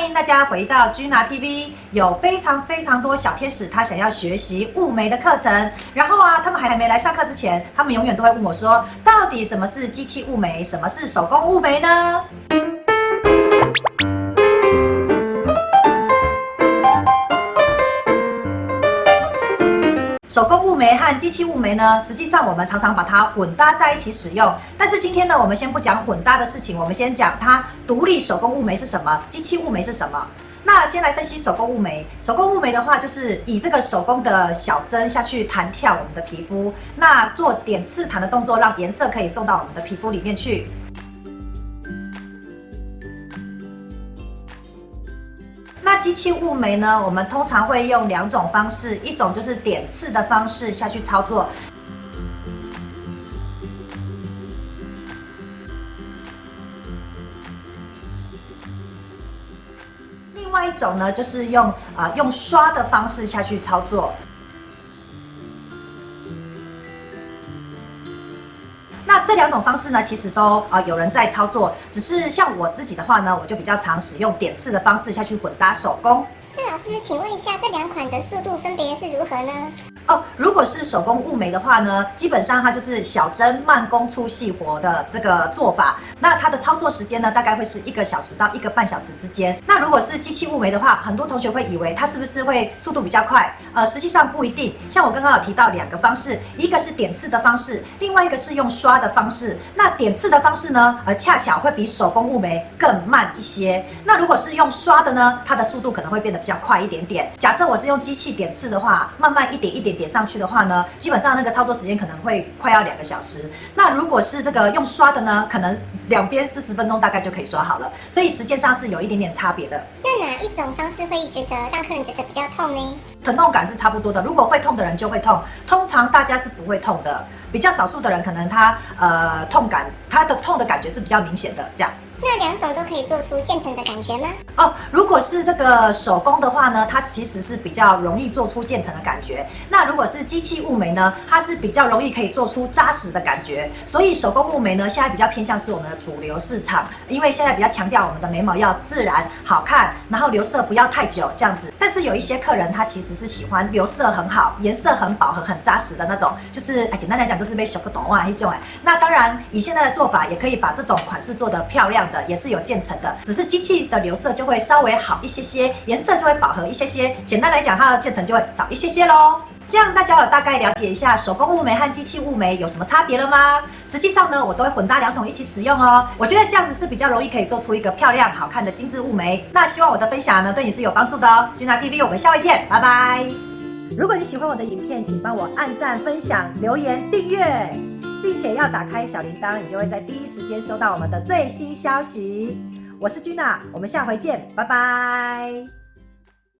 迎大家回到 Gina TV， 有非常多小天使，他想要学习雾眉的课程。然后他们还没来上课之前，他们永远都会问我说，到底什么是机器雾眉，什么是手工雾眉呢？手工雾眉和机器雾眉呢，实际上我们常常把它混搭在一起使用。但是今天呢，我们先不讲混搭的事情，我们先讲它独立手工雾眉是什么，机器雾眉是什么。那先来分析手工雾眉。手工雾眉的话，就是以这个手工的小针下去弹跳我们的皮肤，那做点刺弹的动作，让颜色可以送到我们的皮肤里面去。那机器雾眉呢，我们通常会用两种方式，一种就是点刺的方式下去操作，另外一种呢就是用刷的方式下去操作。那这两种方式呢，其实都有人在操作，只是像我自己的话呢，我就比较常使用点刺的方式下去混搭手工。那老师，请问一下，这两款的速度分别是如何呢？如果是手工雾眉的话呢，基本上它就是小针慢工粗细活的这个做法。那它的操作时间呢，大概会是1个小时到1个半小时之间。那如果是机器雾眉的话，很多同学会以为它是不是会速度比较快？实际上不一定。像我刚刚有提到两个方式，一个是点刺的方式，另外一个是用刷的方式。那点刺的方式呢，恰巧会比手工雾眉更慢一些。那如果是用刷的呢，它的速度可能会变得比较快一点点。假设我是用机器点刺的话，慢慢一点点上去的话呢，基本上那个操作时间可能会快要2个小时。那如果是这个用刷的呢，可能两边40分钟大概就可以刷好了，所以时间上是有一点点差别的。那哪一种方式会让客人觉得比较痛呢？疼痛感是差不多的，如果会痛的人就会痛，通常大家是不会痛的，比较少数的人可能他的痛的感觉是比较明显的这样。那两种都可以做出渐层的感觉吗？如果是这个手工的话呢，它其实是比较容易做出渐层的感觉。那如果是机器雾眉呢，它是比较容易可以做出扎实的感觉。所以手工雾眉呢，现在比较偏向是我们的主流市场，因为现在比较强调我们的眉毛要自然好看，然后留色不要太久这样子。但是有一些客人他其实是喜欢留色很好、颜色很饱和、很扎实的那种，就是简单来讲就是被小个短袜那种那当然以现在的做法，也可以把这种款式做得漂亮的，也是有渐层的，只是机器的留色就会稍微好一些些，颜色就会饱和一些些。简单来讲，它的渐层就会少一些些咯。这样大家有大概了解一下手工雾眉和机器雾眉有什么差别了吗？实际上呢，我都会混搭两种一起使用哦。我觉得这样子是比较容易可以做出一个漂亮好看的精致雾眉。那希望我的分享呢对你是有帮助的哦。Gina TV， 我们下回见，拜拜。如果你喜欢我的影片，请帮我按赞、分享、留言、订阅，并且要打开小铃铛，你就会在第一时间收到我们的最新消息。我是 Gina， 我们下回见，拜拜。